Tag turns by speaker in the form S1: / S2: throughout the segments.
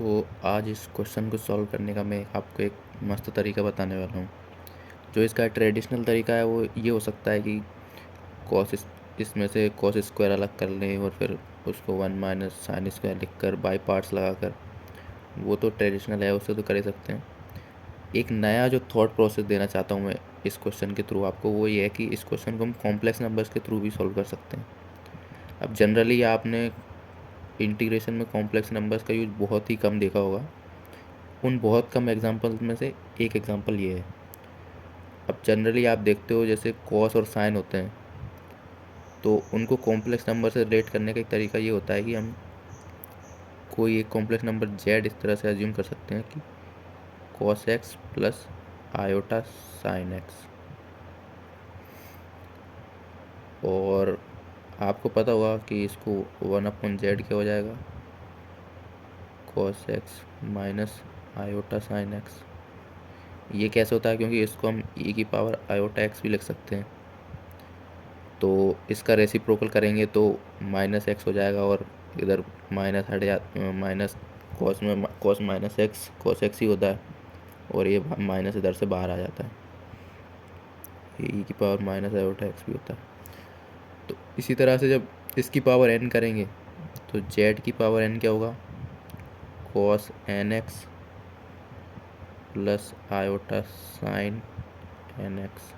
S1: तो आज इस क्वेश्चन को सॉल्व करने का मैं आपको एक मस्त तरीका बताने वाला हूँ। जो इसका ट्रेडिशनल तरीका है वो ये हो सकता है कि कॉस इसमें से कॉस स्क्वायर अलग कर लें और फिर उसको 1 माइनस साइन स्क्वायर लिख कर बाई पार्ट्स लगा कर, वो तो ट्रेडिशनल है, उससे तो कर ही सकते हैं। एक नया जो थॉट प्रोसेस देना चाहता हूँ मैं इस क्वेश्चन के थ्रू आपको, वो ये है कि इस क्वेश्चन को हम कॉम्प्लेक्स नंबर्स के थ्रू भी सॉल्व कर सकते हैं। अब जनरली आपने इंटीग्रेशन में कॉम्प्लेक्स नंबर्स का यूज़ बहुत ही कम देखा होगा। उन बहुत कम एग्जांपल में से एक एग्जांपल ये है। अब जनरली आप देखते हो जैसे कॉस और साइन होते हैं, तो उनको कॉम्प्लेक्स नंबर से रिलेट करने का एक तरीका ये होता है कि हम कोई एक कॉम्प्लेक्स नंबर जेड इस तरह से अज्यूम कर सकते हैं कि cos x plus iota sine x. और आपको पता होगा कि इसको 1/z क्या हो जाएगा, cos x minus iota sine x. ये कैसे होता है, क्योंकि इसको हम e की पावर आयोटा एक्स भी लिख सकते हैं। तो इसका रेसिप्रोकल करेंगे तो माइनस एक्स हो जाएगा और इधर माइनस हट जा, माइनस कॉस में cos minus x cos x ही होता है और ये माइनस इधर से बाहर आ जाता है, ये ई की पावर माइनस आयोटा एक्स भी होता है। तो इसी तरह से जब इसकी पावर एन करेंगे तो जेड की पावर एन क्या होगा, cos n x plus iota sine n x.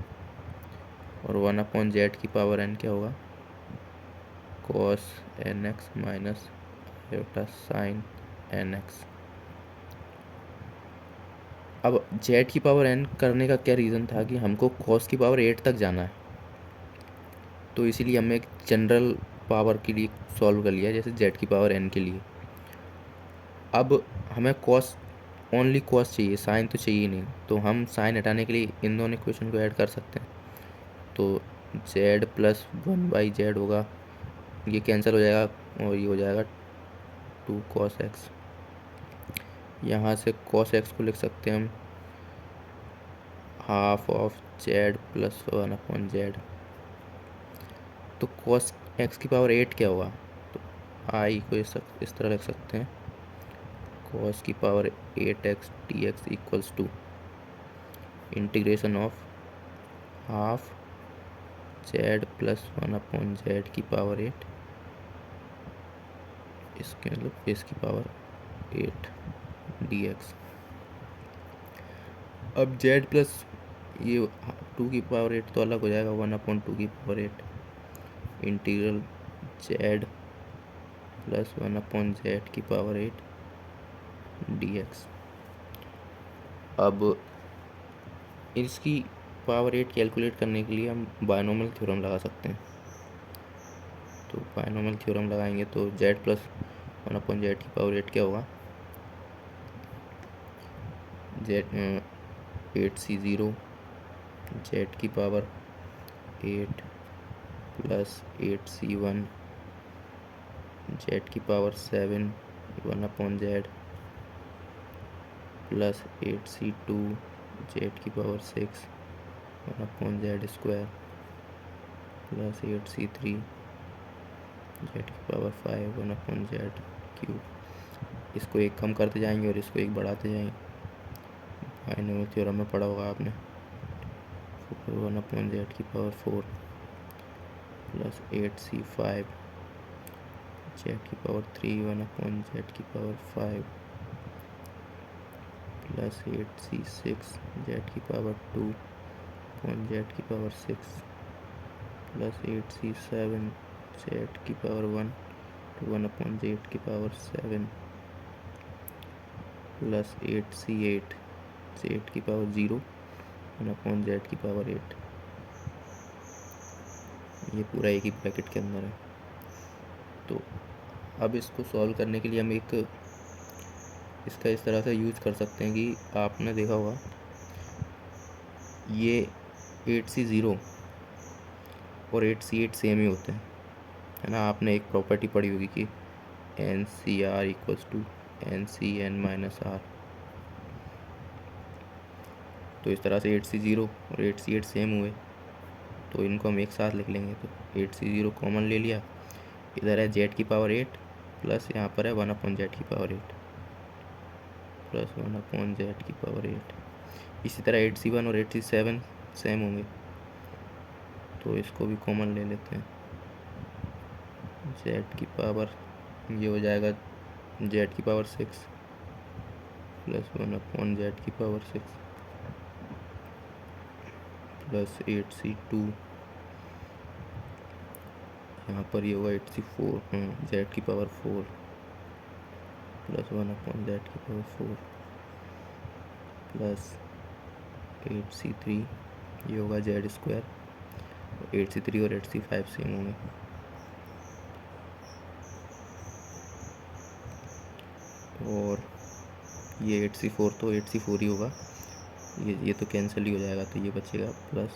S1: और 1/z की पावर एन क्या होगा, cos n x minus iota sine n x. अब जेड की पावर एन करने का क्या रीज़न था कि हमको कॉस की पावर 8 तक जाना है, तो इसीलिए हमने एक जनरल पावर के लिए सॉल्व कर लिया जैसे जेड की पावर एन के लिए। अब हमें कॉस ओनली कॉस चाहिए, साइन तो चाहिए नहीं, तो हम साइन हटाने के लिए इन दोनों इक्वेशन को ऐड कर सकते हैं। तो जेड प्लस 1/z होगा, ये कैंसिल हो जाएगा और ये हो जाएगा 2 कॉस एक्स। यहाँ से कॉस एक्स को लिख सकते हैं हम half of Z plus 1/z। तो कॉस एक्स की पावर 8 क्या होगा, तो आई को इस तरह लिख सकते हैं, कॉस की power 8x dx equals to integration of half z plus 1/z की पावर 8, इसके मतलब इसकी पावर 8 dx। अब जेड प्लस ये 2 की पावर 8 तो अलग हो जाएगा, 1/2 की power 8 integral Z plus 1/z की पावर 8 dx। अब इसकी पावर 8 कैलकुलेट करने के लिए हम बायनोमियल थ्योरम लगा सकते हैं। तो बायनोमियल थ्योरम लगाएंगे तो जेड प्लस 1/z की पावर 8 क्या होगा, जेड 8c0 जेड की पावर 8 प्लस 8c1 जेड की power 7 1/z plus 8c2 Z की power 6 1/z square plus 8c3 Z की पावर 5 1/z क्यूब। इसको एक कम करते जाएंगे और इसको एक बढ़ाते जाएंगे। बायनोमियल थ्योरम में पढ़ा होगा आपने, 1/z की पावर 4 प्लस 8c5 जेड की पावर 3 1/z की पावर 5 प्लस 8c6 जेड की पावर 2/z की पावर 6 प्लस 8c7 जेड की पावर 1 1/z की पावर 7 प्लस 8c8 जेड की पावर 0 1/z की पावर 8। ये पूरा एक ही ब्रैकेट के अंदर है। तो अब इसको सॉल्व करने के लिए हम एक इसका इस तरह से यूज़ कर सकते हैं कि आपने देखा होगा ये 8c0 और 8c8 सेम ही होते हैं, है ना। आपने एक प्रॉपर्टी पढ़ी होगी कि NCR equals to NCN minus R। तो इस तरह से 8c0 और 8c8 सेम हुए, तो इनको हम एक साथ लिख लेंगे। तो 8c0 कॉमन ले लिया, इधर है जेड की पावर 8 प्लस यहाँ पर है 1/z की पावर 8। प्लस 1/z की पावर 8। इसी तरह 8c1 और 8c7 सेम होंगे, तो इसको भी कॉमन ले लेते हैं। z की पावर ये हो जाएगा z की पावर 6 प्लस 1/z की पावर 6 प्लस 8c2, यहाँ पर ये होगा 8c4, z की पावर 4 प्लस 1/z की पावर 4 प्लस 8c3, ये होगा z स्क्वायर। 8c3 और 8c5 सेम होंगे, और ये 8c4 तो 8c4 ही होगा, ये तो कैंसिल ही हो जाएगा, तो ये बचेगा प्लस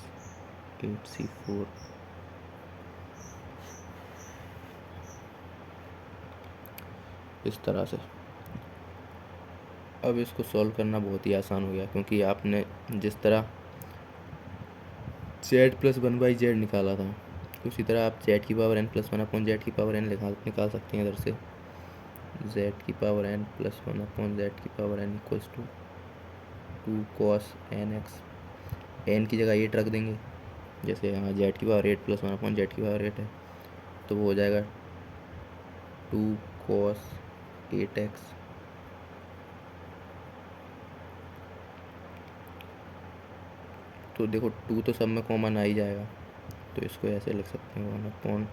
S1: 8c4 इस तरह से। अब इसको सॉल्व करना बहुत ही आसान हो गया, क्योंकि आपने जिस तरह z प्लस 1/z निकाला था, उसी तरह आप z की पावर n प्लस 1/z की पावर n निकाल सकते हैं इधर से। z की पावर n प्लस 1/z की power n equals to 2 cos nx। n की जगह 8 रख देंगे, जैसे यहाँ z की पावर 8 प्लस 1/z की पावर 8 है, तो वो हो जाएगा 2 cos 8x। तो देखो 2 तो सब में कॉमन आ ही जाएगा, तो इसको ऐसे लिख सकते हैं 1/2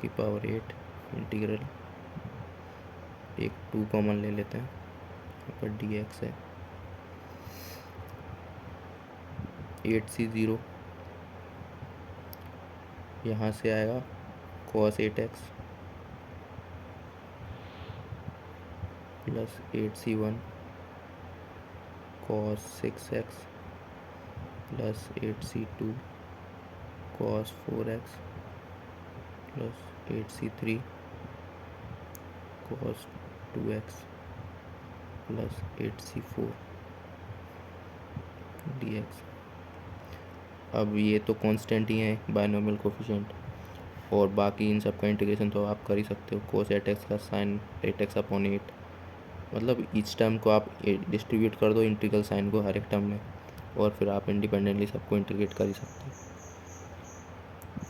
S1: की पावर 8 इंटीग्रल, एक 2 कॉमन ले लेते हैं, यहाँ पर dx है 8c0, यहाँ से आएगा cos 8x plus 8c1 cos 6x plus 8c2 cos 4x plus 8c3 cos 2x plus 8c4 dx। अब ये तो कांस्टेंट ही है, बायनोमियल कोफिशिएंट, और बाकी इन सब का इंटीग्रेशन तो आप कर ही सकते हो। cos 8x का साइन 8x/8, मतलब ईच टर्म को आप डिस्ट्रीब्यूट कर दो इंटीग्रल साइन को हर एक टर्म में, और फिर आप इंडिपेंडेंटली सबको इंटीग्रेट कर ही सकते हो।